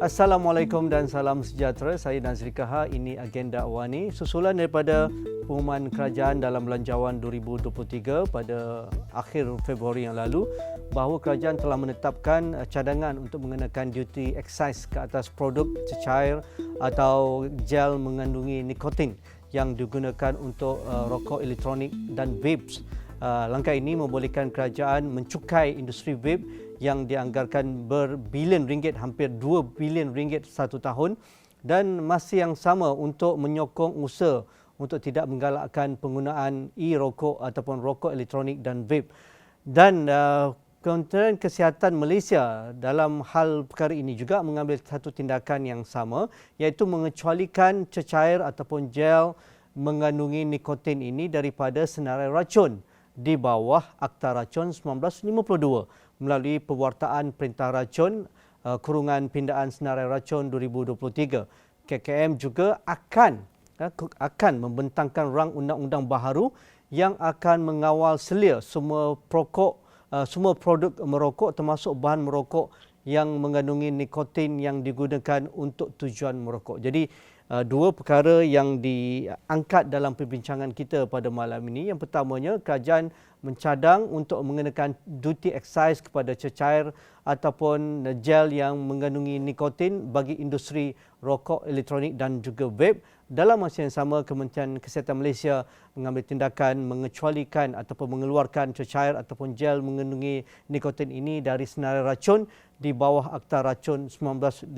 Assalamualaikum dan salam sejahtera. Saya Nazri Kaha. Ini Agenda Awani. Susulan daripada pengumuman kerajaan dalam Belanjawan 2023 pada akhir Februari yang lalu bahawa kerajaan telah menetapkan cadangan untuk mengenakan duty excise ke atas produk cecair atau gel mengandungi nikotin yang digunakan untuk rokok elektronik dan vapes. Langkah ini membolehkan kerajaan mencukai industri vape yang dianggarkan berbilion ringgit, hampir 2 bilion ringgit satu tahun, dan masih yang sama untuk menyokong usaha untuk tidak menggalakkan penggunaan e-rokok ataupun rokok elektronik dan vape. Dan Kementerian Kesihatan Malaysia dalam hal perkara ini juga mengambil satu tindakan yang sama, iaitu mengecualikan cecair ataupun gel mengandungi nikotin ini daripada senarai racun di bawah Akta Racun 1952 melalui pewartaan Perintah Racun Kurungan Pindaan Senarai Racun 2023. KKM juga akan membentangkan rang undang-undang baharu yang akan mengawal selia semua produk merokok termasuk bahan merokok yang mengandungi nikotin yang digunakan untuk tujuan merokok. Jadi dua perkara yang diangkat dalam perbincangan kita pada malam ini. Yang pertamanya, kerajaan mencadang untuk mengenakan duty excise kepada cecair ataupun gel yang mengandungi nikotin bagi industri rokok elektronik dan juga vape. Dalam masa yang sama, Kementerian Kesihatan Malaysia mengambil tindakan mengecualikan ataupun mengeluarkan cecair ataupun gel mengandungi nikotin ini dari senarai racun di bawah Akta Racun 1952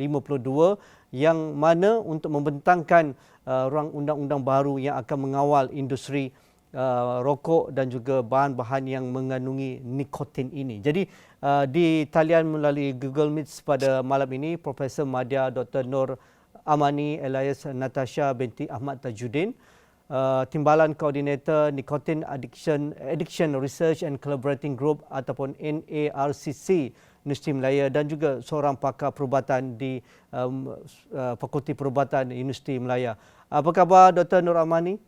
yang mana untuk membentangkan rang undang-undang baru yang akan mengawal industri rokok dan juga bahan-bahan yang mengandungi nikotin ini. Jadi di talian melalui Google Meet pada malam ini, Profesor Madya Dr. Nur Amani alias Natasha binti Ahmad Tajuddin, Timbalan Koordinator Nicotine Addiction Research and Collaborating Group ataupun NARCC Universiti Malaya, dan juga seorang pakar perubatan di Fakulti Perubatan Universiti Malaya. Apa khabar Dr. Nur Amani?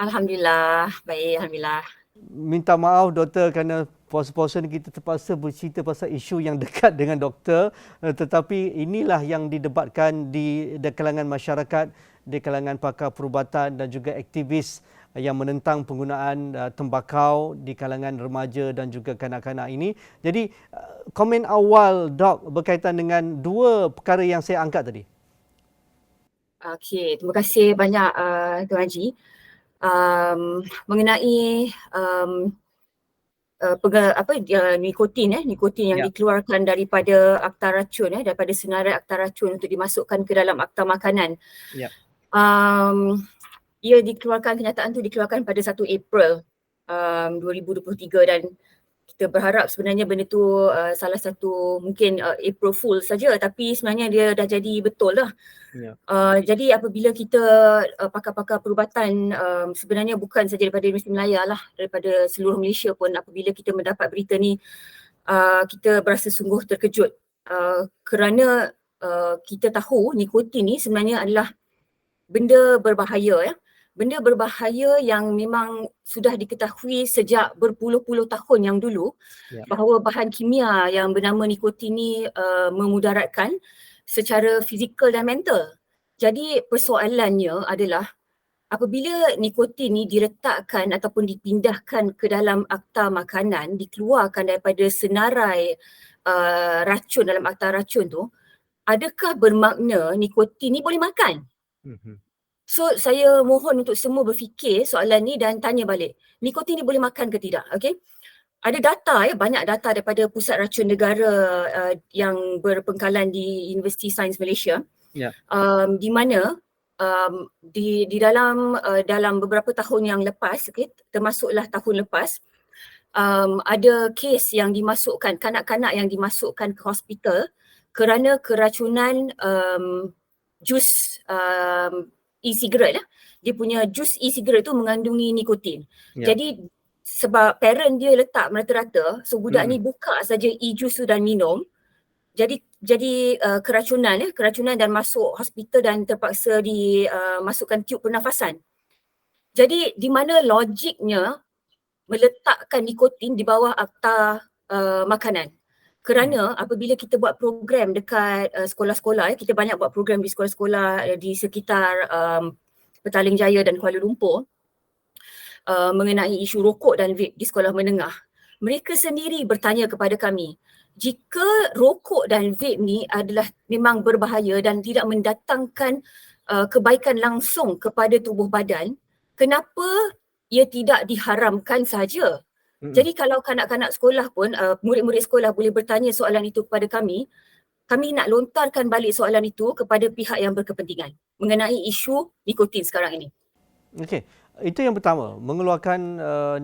Alhamdulillah, baik, Alhamdulillah. Minta maaf doktor kerana puasa-puasa ni kita terpaksa bercerita pasal isu yang dekat dengan doktor, tetapi inilah yang didebatkan di kalangan masyarakat, di kalangan pakar perubatan dan juga aktivis yang menentang penggunaan tembakau di kalangan remaja dan juga kanak-kanak ini. Jadi komen awal Dok berkaitan dengan dua perkara yang saya angkat tadi. Okey, terima kasih banyak Tuan Haji. Mengenai nikotin yang dikeluarkan daripada Akta Racun, daripada senarai Akta Racun untuk dimasukkan ke dalam Akta Makanan. Ia dikeluarkan, kenyataan itu dikeluarkan pada 1 April 2023, dan kita berharap sebenarnya benda tu salah satu mungkin April Fool saja, tapi sebenarnya dia dah jadi betul lah. Jadi apabila kita pakar-pakar perubatan, sebenarnya bukan saja daripada Universiti Malaya lah, daripada seluruh Malaysia pun, apabila kita mendapat berita ni, kita berasa sungguh terkejut kerana kita tahu nikotin ni sebenarnya adalah benda berbahaya, benda berbahaya yang memang sudah diketahui sejak berpuluh-puluh tahun yang dulu, bahawa bahan kimia yang bernama nikotin ni memudaratkan secara fizikal dan mental. Jadi persoalannya adalah apabila nikotin ni diletakkan ataupun dipindahkan ke dalam Akta Makanan, dikeluarkan daripada senarai racun dalam Akta Racun tu, adakah bermakna nikotin ni boleh makan? So saya mohon untuk semua berfikir soalan ni dan tanya balik, nikotin ni boleh makan ke tidak? Okay? Ada data, banyak data daripada Pusat Racun Negara yang berpengkalan di Universiti Sains Malaysia, di mana di dalam beberapa tahun yang lepas, termasuklah tahun lepas, ada kes yang dimasukkan, kanak-kanak yang dimasukkan ke hospital kerana keracunan jus e-cigarette. Dia punya jus e-cigarette tu mengandungi nikotin. Jadi sebab parent dia letak merata-rata, so budak ni buka saja e-jus tu dan minum, jadi keracunan dan masuk hospital dan terpaksa dimasukkan tiub pernafasan. Jadi di mana logiknya meletakkan nikotin di bawah Akta Makanan? Kerana apabila kita buat program dekat sekolah-sekolah, kita banyak buat program di sekolah-sekolah di sekitar Petaling Jaya dan Kuala Lumpur mengenai isu rokok dan vape di sekolah menengah. Mereka sendiri bertanya kepada kami, jika rokok dan vape ni adalah memang berbahaya dan tidak mendatangkan kebaikan langsung kepada tubuh badan, kenapa ia tidak diharamkan saja? Jadi kalau kanak-kanak sekolah pun, murid-murid sekolah boleh bertanya soalan itu kepada kami nak lontarkan balik soalan itu kepada pihak yang berkepentingan mengenai isu nikotin sekarang ini. Okey, itu yang pertama, mengeluarkan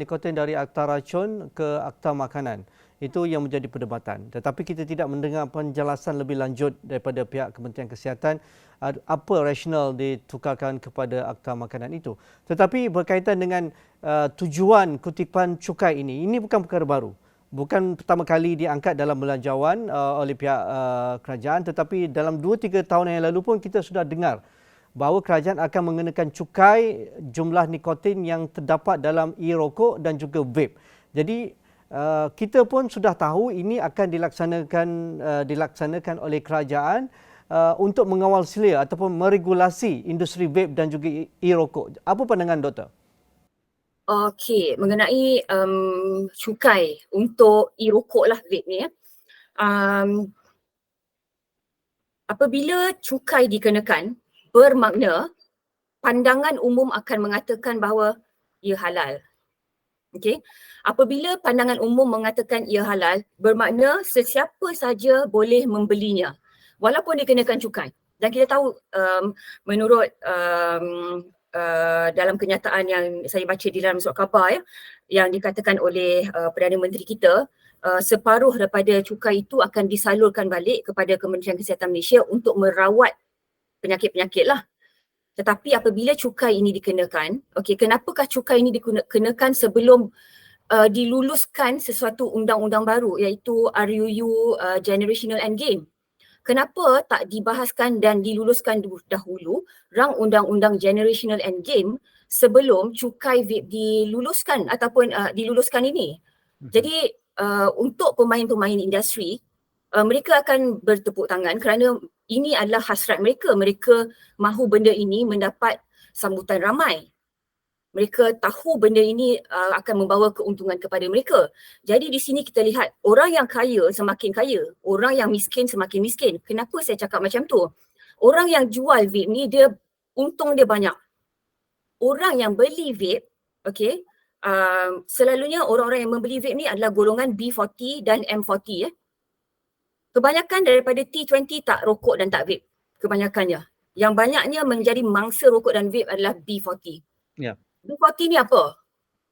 nikotin dari akta racun ke akta makanan. Itu yang menjadi perdebatan. Tetapi kita tidak mendengar penjelasan lebih lanjut daripada pihak Kementerian Kesihatan apa rasional ditukarkan kepada akta makanan itu. Tetapi berkaitan dengan tujuan kutipan cukai ini bukan perkara baru. Bukan pertama kali diangkat dalam belanjawan oleh pihak kerajaan, tetapi dalam 2-3 tahun yang lalu pun kita sudah dengar bahawa kerajaan akan mengenakan cukai jumlah nikotin yang terdapat dalam e-rokok dan juga vape. Jadi kita pun sudah tahu ini akan dilaksanakan oleh kerajaan untuk mengawal selia ataupun meregulasi industri vape dan juga e-rokok. Apa pandangan doktor? Okey, mengenai cukai untuk e-rokok lah vape ni ya. Apabila cukai dikenakan, bermakna pandangan umum akan mengatakan bahawa ia halal. Okey. Apabila pandangan umum mengatakan ia halal, bermakna sesiapa saja boleh membelinya walaupun dikenakan cukai. Dan kita tahu menurut dalam kenyataan yang saya baca di dalam surat khabar ya, yang dikatakan oleh Perdana Menteri kita, separuh daripada cukai itu akan disalurkan balik kepada Kementerian Kesihatan Malaysia untuk merawat penyakit-penyakit lah. Tetapi apabila cukai ini dikenakan, okey, kenapakah cukai ini dikenakan sebelum diluluskan sesuatu undang-undang baru iaitu RUU Generational Endgame? Kenapa tak dibahaskan dan diluluskan dahulu rang undang-undang Generational Endgame sebelum cukai vape diluluskan ataupun diluluskan ini? Jadi untuk pemain-pemain industri, mereka akan bertepuk tangan kerana ini adalah hasrat mereka. Mereka mahu benda ini mendapat sambutan ramai. Mereka tahu benda ini akan membawa keuntungan kepada mereka. Jadi di sini kita lihat orang yang kaya semakin kaya, orang yang miskin semakin miskin. Kenapa saya cakap macam tu? Orang yang jual vape ni untung dia banyak. Orang yang beli vape, okey, selalunya orang-orang yang membeli vape ni adalah golongan B40 dan M40 . Kebanyakan daripada T20 tak rokok dan tak vape. Kebanyakannya. Yang banyaknya menjadi mangsa rokok dan vape adalah B40. Ya. B40 ni apa?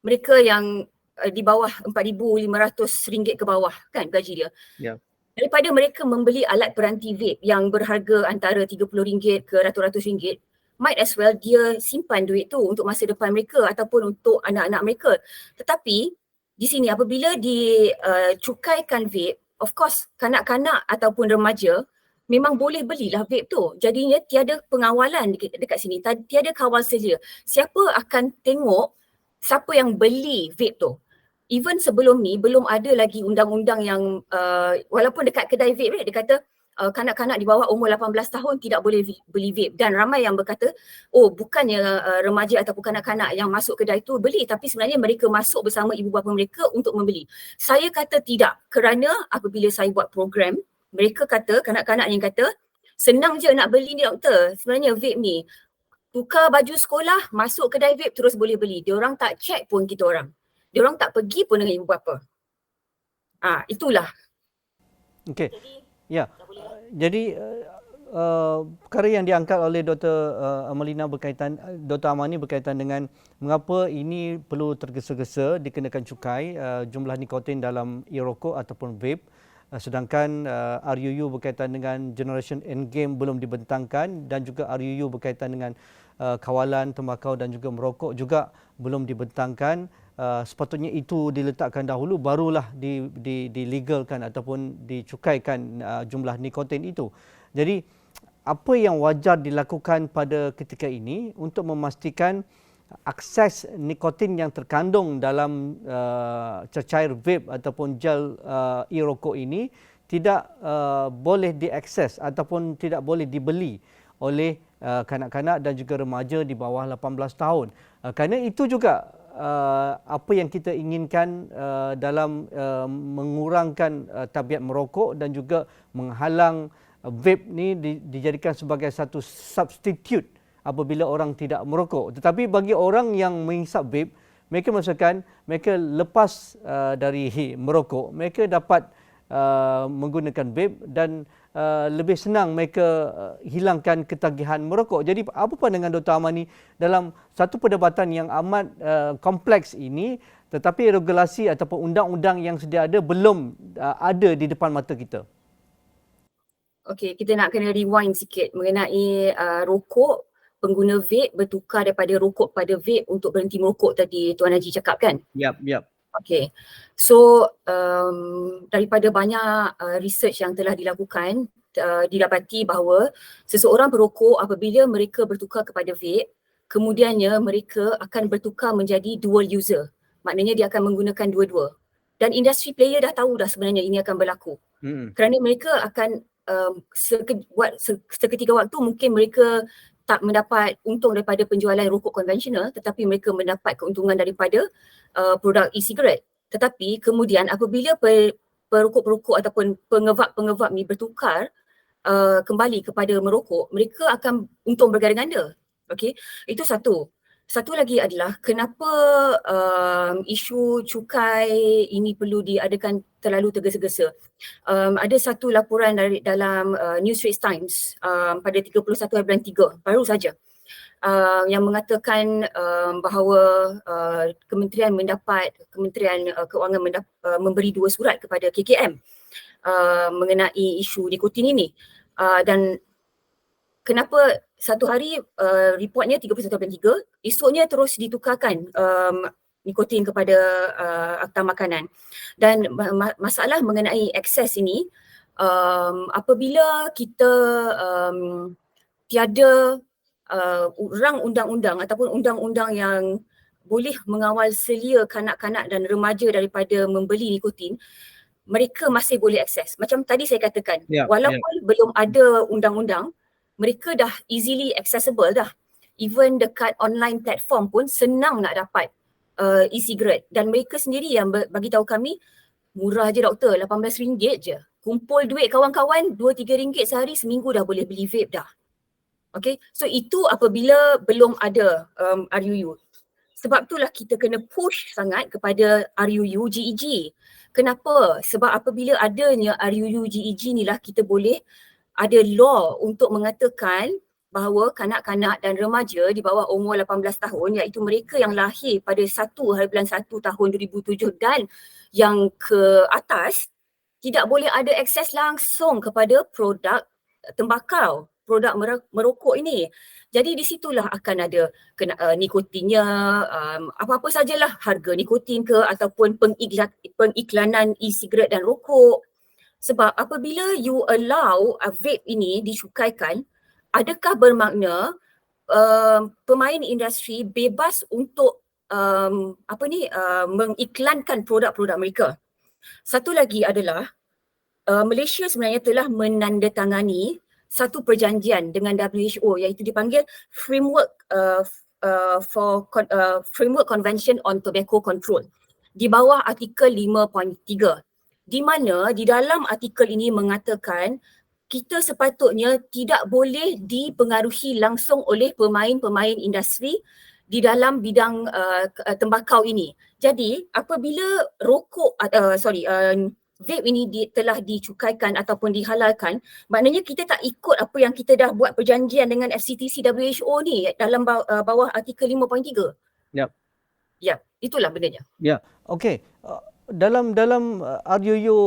Mereka yang di bawah RM4,500 ke bawah kan gaji dia. Ya. Daripada mereka membeli alat peranti vape yang berharga antara RM30 ke ratus-ratus ringgit, might as well dia simpan duit tu untuk masa depan mereka ataupun untuk anak-anak mereka. Tetapi di sini apabila dicukaikan vape, of course kanak-kanak ataupun remaja memang boleh belilah vape tu. Jadinya tiada pengawalan dekat sini, tiada kawal selia. Siapa akan tengok siapa yang beli vape tu? Even sebelum ni belum ada lagi undang-undang yang walaupun dekat kedai vape dia kata kanak-kanak di bawah umur 18 tahun tidak boleh beli vape, dan ramai yang berkata bukannya remaja ataupun kanak-kanak yang masuk kedai tu beli, tapi sebenarnya mereka masuk bersama ibu bapa mereka untuk membeli. Saya kata tidak, kerana apabila saya buat program, mereka kata, kanak-kanak yang kata senang je nak beli ni doktor, sebenarnya vape ni tukar baju sekolah, masuk kedai vape terus boleh beli. Diorang tak check pun kita orang. Diorang tak pergi pun dengan ibu bapa. Itulah. Okey. Ya. Jadi perkara yang diangkat oleh Dr. Amalina Dr. Amani berkaitan dengan mengapa ini perlu tergesa-gesa dikenakan cukai jumlah nikotin dalam e-rokok ataupun vape, sedangkan RUU berkaitan dengan Generation Endgame belum dibentangkan, dan juga RUU berkaitan dengan kawalan tembakau dan juga merokok juga belum dibentangkan. Sepatutnya itu diletakkan dahulu, barulah dilegalkan ataupun dicukaikan jumlah nikotin itu. Jadi apa yang wajar dilakukan pada ketika ini untuk memastikan akses nikotin yang terkandung dalam cecair vape ataupun gel e-rokok ini tidak boleh diakses ataupun tidak boleh dibeli oleh kanak-kanak dan juga remaja di bawah 18 tahun. Kerana itu juga apa yang kita inginkan dalam mengurangkan tabiat merokok dan juga menghalang vape ni dijadikan sebagai satu substitute apabila orang tidak merokok. Tetapi bagi orang yang menghisap vape, mereka merasakan mereka lepas dari merokok, mereka dapat menggunakan vape dan lebih senang mereka hilangkan ketagihan merokok. Jadi apa pandangan Dr. Amani dalam satu perdebatan yang amat kompleks ini, tetapi regulasi ataupun undang-undang yang sedia ada belum ada di depan mata kita? Okey, kita nak kena rewind sikit mengenai rokok. Pengguna vape bertukar daripada rokok pada vape untuk berhenti merokok tadi Tuan Haji cakap kan? Yap. Okay, so daripada banyak research yang telah dilakukan, didapati bahawa seseorang perokok apabila mereka bertukar kepada vape, kemudiannya mereka akan bertukar menjadi dual user. Maknanya dia akan menggunakan dua-dua. Dan industri player dah tahu dah sebenarnya ini akan berlaku. Kerana mereka akan seketika waktu mungkin mereka tak mendapat untung daripada penjualan rokok konvensional, tetapi mereka mendapat keuntungan daripada produk e-cigarette. Tetapi kemudian apabila perokok-perokok ataupun pengevap-pengevap ni bertukar kembali kepada merokok, mereka akan untung berganda-ganda. Okey, itu satu. Satu lagi adalah kenapa isu cukai ini perlu diadakan terlalu tergesa-gesa. Ada satu laporan dalam New Straits Times pada 31 bulan 3 baru saja yang mengatakan bahawa Kementerian Keuangan memberi 2 surat kepada KKM mengenai isu nikotin ini, dan kenapa satu hari reportnya 31 bulan 3, esoknya terus ditukarkan nikotin kepada akta makanan. Dan masalah mengenai akses ini, apabila kita tiada rang undang-undang ataupun undang-undang yang boleh mengawal selia kanak-kanak dan remaja daripada membeli nikotin, mereka masih boleh akses. Macam tadi saya katakan, walaupun belum ada undang-undang, mereka dah easily accessible dah. Even dekat online platform pun senang nak dapat e-cigarette. Dan mereka sendiri yang bagi tahu kami, murah je doktor, RM18 je. Kumpul duit kawan-kawan, RM2-3 sehari, seminggu dah boleh beli vape dah. Okay, so itu apabila belum ada RUU. Sebab itulah kita kena push sangat kepada RUU GEG. Kenapa? Sebab apabila adanya RUU GEG ni lah kita boleh ada law untuk mengatakan bahawa kanak-kanak dan remaja di bawah umur 18 tahun, iaitu mereka yang lahir pada 1 bulan 1 tahun 2007 dan yang ke atas, tidak boleh ada akses langsung kepada produk tembakau, produk merokok ini. Jadi di situlah akan ada nikotinnya, apa-apa sajalah, harga nikotin ke ataupun pengiklanan e-cigarette dan rokok. Sebab apabila you allow vape ini dicukaikan, adakah bermakna pemain industri bebas untuk mengiklankan produk-produk mereka? Satu lagi adalah Malaysia sebenarnya telah menandatangani satu perjanjian dengan WHO, iaitu dipanggil Framework Convention on Tobacco Control di bawah artikel 5.3. Di mana di dalam artikel ini mengatakan kita sepatutnya tidak boleh dipengaruhi langsung oleh pemain-pemain industri di dalam bidang tembakau ini. Jadi apabila vape ini telah dicukaikan ataupun dihalalkan, maknanya kita tak ikut apa yang kita dah buat perjanjian dengan FCTC WHO ni dalam bawah artikel 5.3. Ya, itulah benarnya. Ya, okey. Dalam RUU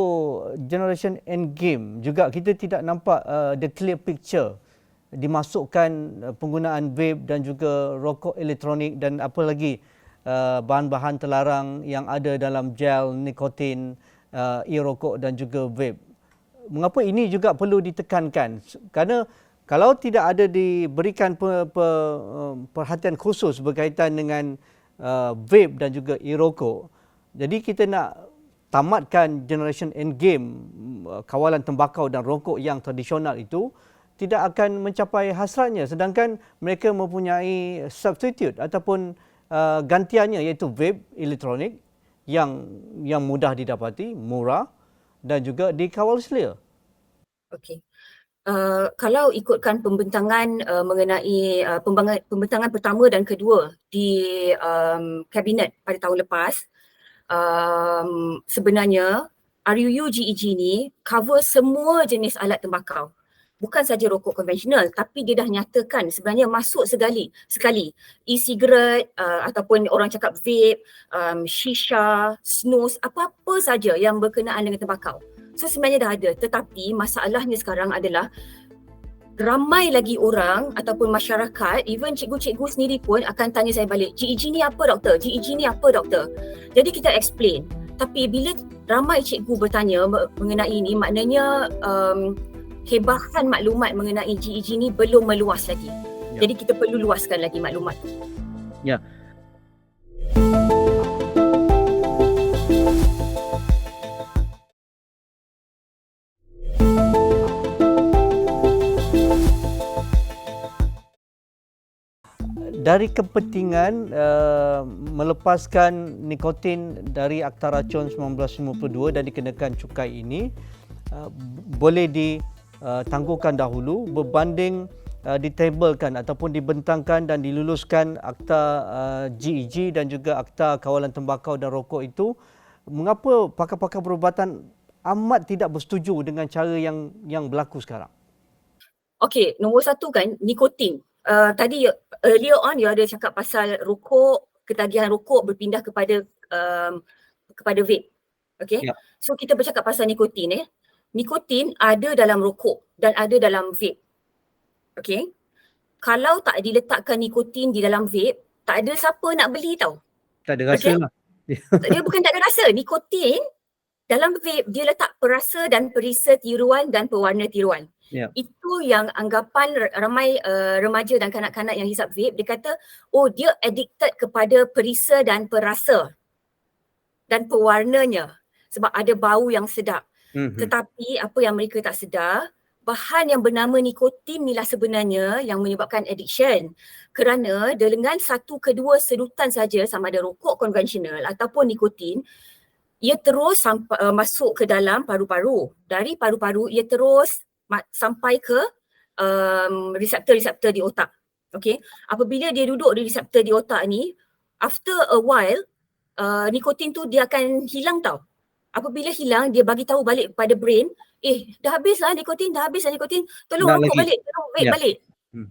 Generation Endgame juga kita tidak nampak the clear picture dimasukkan penggunaan vape dan juga rokok elektronik dan apa lagi bahan-bahan terlarang yang ada dalam gel, nikotin, e-rokok dan juga vape. Mengapa ini juga perlu ditekankan? Kerana kalau tidak ada diberikan perhatian khusus berkaitan dengan vape dan juga e-rokok, jadi kita nak tamatkan generation endgame kawalan tembakau dan rokok yang tradisional itu, tidak akan mencapai hasratnya, sedangkan mereka mempunyai substitute ataupun gantiannya, iaitu vape elektronik yang mudah didapati, murah dan juga dikawal selia. Okey. Kalau ikutkan pembentangan mengenai pembentangan pertama dan kedua di kabinet pada tahun lepas, sebenarnya RUU GEG ni cover semua jenis alat tembakau. Bukan saja rokok konvensional, tapi dia dah nyatakan sebenarnya masuk sekali e-cigarette ataupun orang cakap vape, shisha, snus, apa-apa saja yang berkenaan dengan tembakau. So sebenarnya dah ada, tetapi masalahnya sekarang adalah ramai lagi orang ataupun masyarakat, even cikgu-cikgu sendiri pun akan tanya saya balik, GEG ni apa doktor? GEG ni apa doktor? Jadi kita explain. Tapi bila ramai cikgu bertanya mengenai ini, maknanya hebahan maklumat mengenai GEG ni belum meluas lagi. Ya. Jadi kita perlu luaskan lagi maklumat. Ya. Dari kepentingan melepaskan nikotin dari Akta Racun 1952 dan dikenakan cukai ini, boleh ditangguhkan dahulu berbanding ditabelkan ataupun dibentangkan dan diluluskan Akta GEG dan juga Akta Kawalan Tembakau dan Rokok itu. Mengapa pakar-pakar perubatan amat tidak bersetuju dengan cara yang berlaku sekarang? Okey, nombor satu kan, nikotin. Tadi earlier on dia ada cakap pasal rokok, ketagihan rokok berpindah kepada vape. Okey. Ya. So kita bercakap pasal nikotin Nikotin ada dalam rokok dan ada dalam vape. Okey. Kalau tak diletakkan nikotin di dalam vape, tak ada siapa nak beli tau. Tak ada rasa lah. Dia bukan tak ada rasa. Nikotin dalam vape dia letak perasa dan perisa tiruan dan pewarna tiruan. Ya. Itu yang anggapan ramai remaja dan kanak-kanak yang hisap vape, dia kata, oh dia addicted kepada perisa dan perasa dan pewarnanya sebab ada bau yang sedap. Tetapi apa yang mereka tak sedar, bahan yang bernama nikotin inilah sebenarnya yang menyebabkan addiction. Kerana dengan satu kedua sedutan saja, sama ada rokok konvensional ataupun nikotin, ia terus masuk ke dalam paru-paru. Dari paru-paru ia terus sampai ke reseptor-reseptor di otak. Okay. Apabila dia duduk di reseptor di otak ni, after a while, nikotin tu dia akan hilang tau. Apabila hilang, dia bagi tahu balik kepada brain, dah habis lah nikotin, tolong rokok balik, tolong vape balik.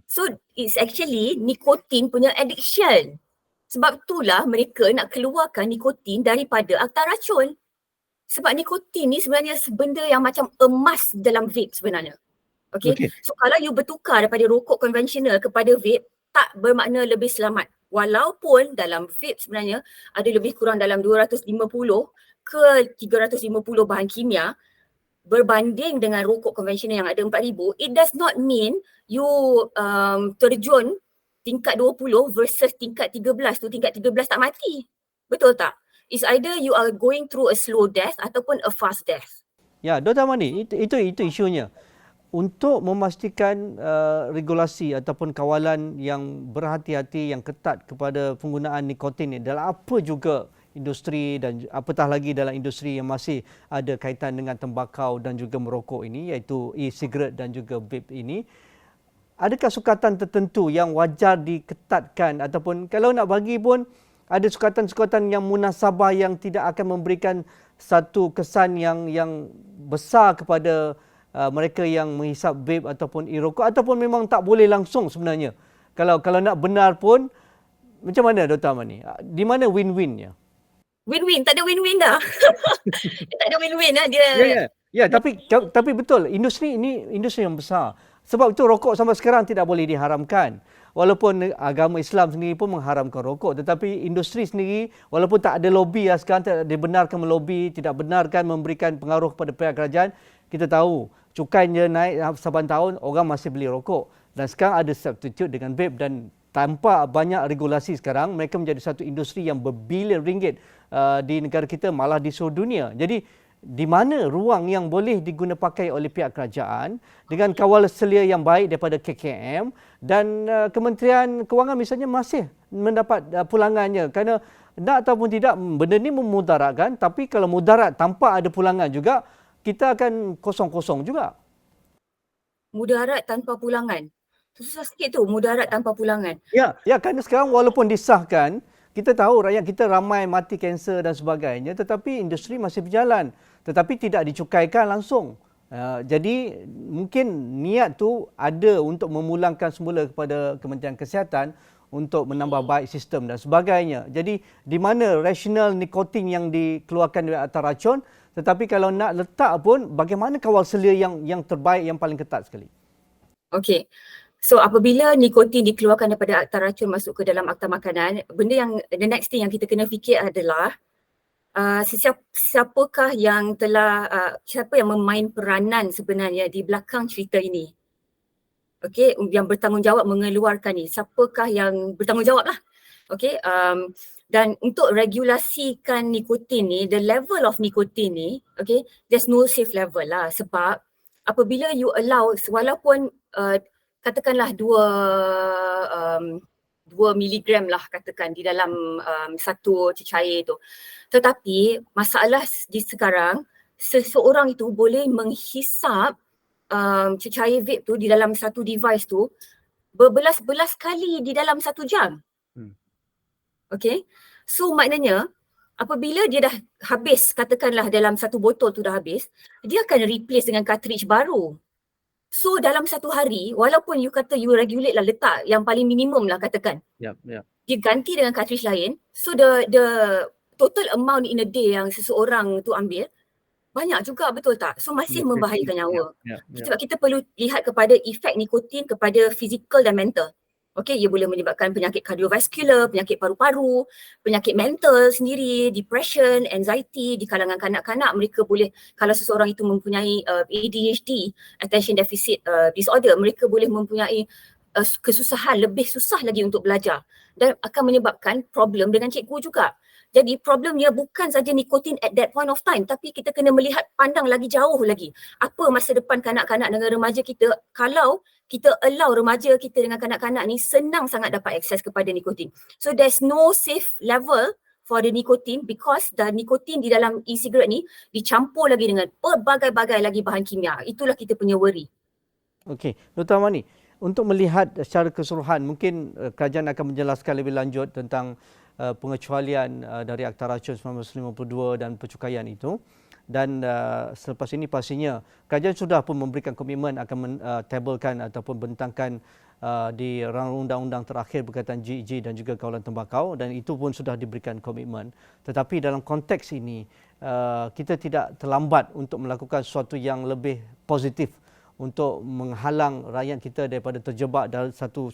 So it's actually nikotin punya addiction. Sebab itulah mereka nak keluarkan nikotin daripada akta racun. Sebab nikotin ni sebenarnya benda yang macam emas dalam vape sebenarnya. Okay. So kalau you bertukar daripada rokok konvensional kepada vape, tak bermakna lebih selamat. Walaupun dalam vape sebenarnya ada lebih kurang dalam 250 ke 350 bahan kimia berbanding dengan rokok konvensional yang ada 4,000, it does not mean you terjun tingkat 20 versus tingkat 13 tu, tingkat 13 tak mati. Betul tak? It's either you are going through a slow death ataupun a fast death. Ya, Dr. Mani, itu isunya. Untuk memastikan regulasi ataupun kawalan yang berhati-hati, yang ketat kepada penggunaan nikotin ini dalam apa juga industri dan apatah lagi dalam industri yang masih ada kaitan dengan tembakau dan juga merokok ini, iaitu e-cigarette dan juga vape ini, adakah sukatan tertentu yang wajar diketatkan ataupun kalau nak bagi pun ada sukatan-sukatan yang munasabah yang tidak akan memberikan satu kesan yang besar kepada mereka yang menghisap vape ataupun e-rokok, ataupun memang tak boleh langsung sebenarnya. Kalau nak benar pun, macam mana Dr. Mani? Di mana win-winnya? Win-win, tak ada win-win dah. Tak ada win-win dah dia. Ya, tapi betul, industri ini industri yang besar. Sebab itu rokok sampai sekarang tidak boleh diharamkan. Walaupun agama Islam sendiri pun mengharamkan rokok, tetapi industri sendiri walaupun tak ada lobby sekarang, tidak dibenarkan melobi, tidak benarkan memberikan pengaruh kepada pihak kerajaan, kita tahu cukainya naik saban tahun, orang masih beli rokok. Dan sekarang ada substitute dengan vape dan tanpa banyak regulasi sekarang, mereka menjadi satu industri yang berbilion ringgit di negara kita, malah di seluruh dunia. Jadi di mana ruang yang boleh diguna pakai oleh pihak kerajaan dengan kawal selia yang baik daripada KKM dan Kementerian Kewangan misalnya masih mendapat pulangannya, kerana nak ataupun tidak benda ni memudaratkan, tapi kalau mudarat tanpa ada pulangan juga, kita akan kosong-kosong juga. Mudarat tanpa pulangan. Susah sikit tu mudarat tanpa pulangan. Ya, kerana sekarang walaupun disahkan, kita tahu rakyat kita ramai mati kanser dan sebagainya, tetapi industri masih berjalan, tetapi tidak dicukaikan langsung. Jadi mungkin niat tu ada untuk memulangkan semula kepada Kementerian Kesihatan untuk menambah baik sistem dan sebagainya. Jadi di mana rasional nikotin yang dikeluarkan dari akta racun, tetapi kalau nak letak pun bagaimana kawal selia yang terbaik, yang paling ketat sekali? Okey. So apabila nikotin dikeluarkan daripada akta racun masuk ke dalam akta makanan, benda yang the next thing yang kita kena fikir adalah siapakah yang telah siapa yang memain peranan sebenarnya di belakang cerita ini. Okey, yang bertanggungjawab mengeluarkan ni. Siapakah yang bertanggungjawab lah. Okey, dan untuk regulasikan nikotin ni, the level of nikotin ni, okay, there's no safe level lah, sebab apabila you allow, walaupun katakanlah 2 miligram lah katakan di dalam satu cecair tu, tetapi masalah di sekarang, seseorang itu boleh menghisap cecair vape tu di dalam satu device tu berbelas-belas kali di dalam 1 jam. Okay, so maknanya apabila dia dah habis, katakanlah dalam satu botol tu dah habis, dia akan replace dengan cartridge baru. So dalam 1 hari, walaupun you kata you regulate lah, letak yang paling minimum lah katakan, dia ganti dengan cartridge lain, so the total amount in a day yang seseorang tu ambil banyak juga, betul tak? So masih membahayakan nyawa. Sebab kita perlu lihat kepada efek nikotin kepada fizikal dan mental. Okey, ia boleh menyebabkan penyakit kardiovaskular, penyakit paru-paru, penyakit mental sendiri, depression, anxiety di kalangan kanak-kanak. Mereka boleh, kalau seseorang itu mempunyai ADHD, attention deficit disorder, mereka boleh mempunyai kesusahan, lebih susah lagi untuk belajar dan akan menyebabkan problem dengan cikgu juga. Jadi problemnya bukan saja nikotin at that point of time, tapi kita kena melihat pandang lagi jauh lagi. Apa masa depan kanak-kanak dengan remaja kita kalau kita allow remaja kita dengan kanak-kanak ni senang sangat dapat akses kepada nikotin. So there's no safe level for the nicotine because the nikotin di dalam e-cigarette ni dicampur lagi dengan pelbagai-bagai lagi bahan kimia. Itulah kita punya worry. Okey, Dr. Amani, untuk melihat secara keseluruhan, mungkin kerajaan akan menjelaskan lebih lanjut tentang pengecualian dari Akta Racun 1952 dan pencukaian itu. Dan selepas ini pastinya kerajaan sudah pun memberikan komitmen akan mentabelkan ataupun bentangkan di rancangan undang-undang terakhir berkaitan GEG dan juga kawalan tembakau, dan itu pun sudah diberikan komitmen. Tetapi dalam konteks ini kita tidak terlambat untuk melakukan sesuatu yang lebih positif untuk menghalang rakyat kita daripada terjebak dalam satu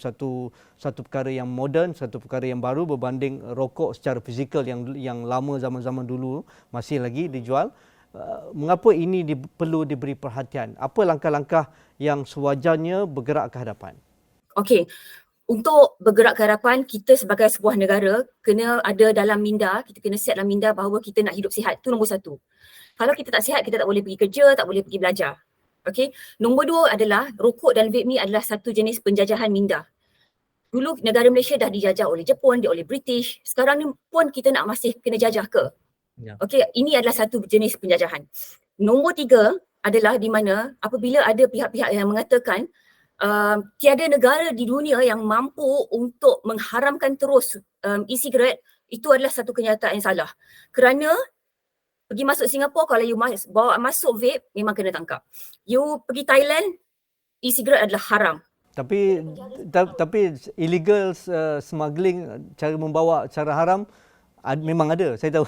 perkara yang moden, satu perkara yang baru berbanding rokok secara fizikal yang lama zaman-zaman dulu masih lagi dijual. Mengapa ini perlu diberi perhatian? Apa langkah-langkah yang sewajarnya bergerak ke hadapan? Okey, untuk bergerak ke hadapan, kita sebagai sebuah negara kena ada dalam minda, kita kena set dalam minda bahawa kita nak hidup sihat. Itu nombor 1. Kalau kita tak sihat, kita tak boleh pergi kerja, tak boleh pergi belajar. Okey, nombor 2 adalah rokok dan vape ni adalah satu jenis penjajahan minda. Dulu negara Malaysia dah dijajah oleh Jepun, oleh British. Sekarang ni pun kita nak masih kena jajah ke? Okey, ini adalah satu jenis penjajahan. Nombor 3 adalah di mana apabila ada pihak-pihak yang mengatakan tiada negara di dunia yang mampu untuk mengharamkan terus e-cigarette, itu adalah satu kenyataan yang salah. Kerana pergi masuk Singapura, kalau you bawa masuk vape, memang kena tangkap. You pergi Thailand, e-cigarette adalah haram. Tapi illegal smuggling, cara membawa cara haram memang ada, saya tahu.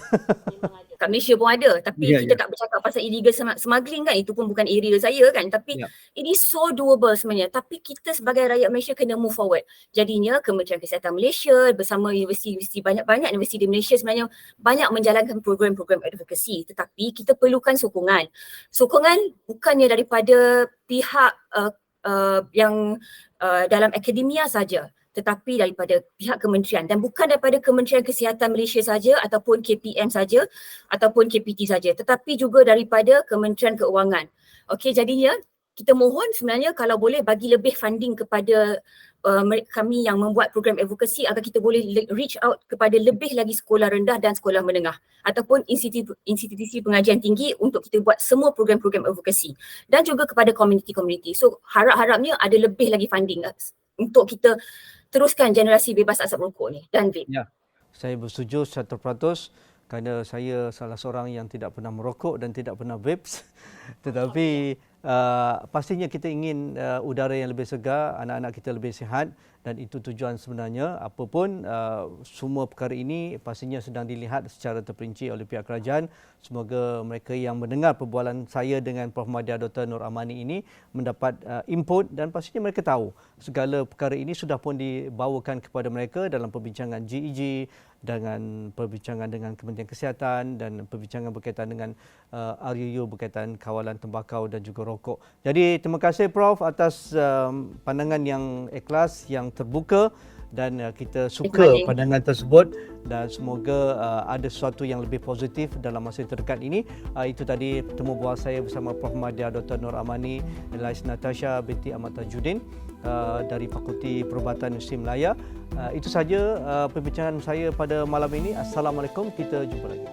Kat Malaysia pun ada, tapi kita tak bercakap pasal illegal smuggling kan, itu pun bukan area saya kan, tapi ini so doable sebenarnya. Tapi kita sebagai rakyat Malaysia kena move forward. Jadinya Kementerian Kesihatan Malaysia bersama universiti-universiti, banyak-banyak universiti di Malaysia sebenarnya banyak menjalankan program-program advocacy, tetapi kita perlukan sokongan. Sokongan bukannya daripada pihak yang dalam akademia saja, tetapi daripada pihak kementerian, dan bukan daripada Kementerian Kesihatan Malaysia saja ataupun KPM saja ataupun KPT saja, tetapi juga daripada Kementerian Keuangan. Okey, jadinya kita mohon sebenarnya kalau boleh bagi lebih funding kepada kami yang membuat program advokasi agar kita boleh reach out kepada lebih lagi sekolah rendah dan sekolah menengah ataupun institusi pengajian tinggi untuk kita buat semua program-program advokasi, dan juga kepada community-community. So harap-harapnya ada lebih lagi funding untuk kita teruskan generasi bebas asap rokok ni dan vape. Ya, saya bersetuju 100% kerana saya salah seorang yang tidak pernah merokok dan tidak pernah vapes. Tetapi pastinya kita ingin udara yang lebih segar, anak-anak kita lebih sihat, dan itu tujuan sebenarnya. Apapun semua perkara ini pastinya sedang dilihat secara terperinci oleh pihak kerajaan. Semoga mereka yang mendengar perbualan saya dengan Prof. Madya Dr. Nur Amani ini mendapat input, dan pastinya mereka tahu segala perkara ini sudah pun dibawakan kepada mereka dalam perbincangan GEG, dengan perbincangan dengan Kementerian Kesihatan dan perbincangan berkaitan dengan RUU berkaitan kawalan tembakau dan juga rokok. Jadi terima kasih Prof atas pandangan yang ikhlas, yang terbuka, dan kita suka pandangan tersebut, dan semoga ada sesuatu yang lebih positif dalam masa terdekat ini. Itu tadi temu bual saya bersama Prof. Madya Dr. Nur Amani, Elais Natasha binti Ahmad Tajuddin dari Fakulti Perubatan Universiti Melaya. Itu saja perbincangan saya pada malam ini. Assalamualaikum, kita jumpa lagi.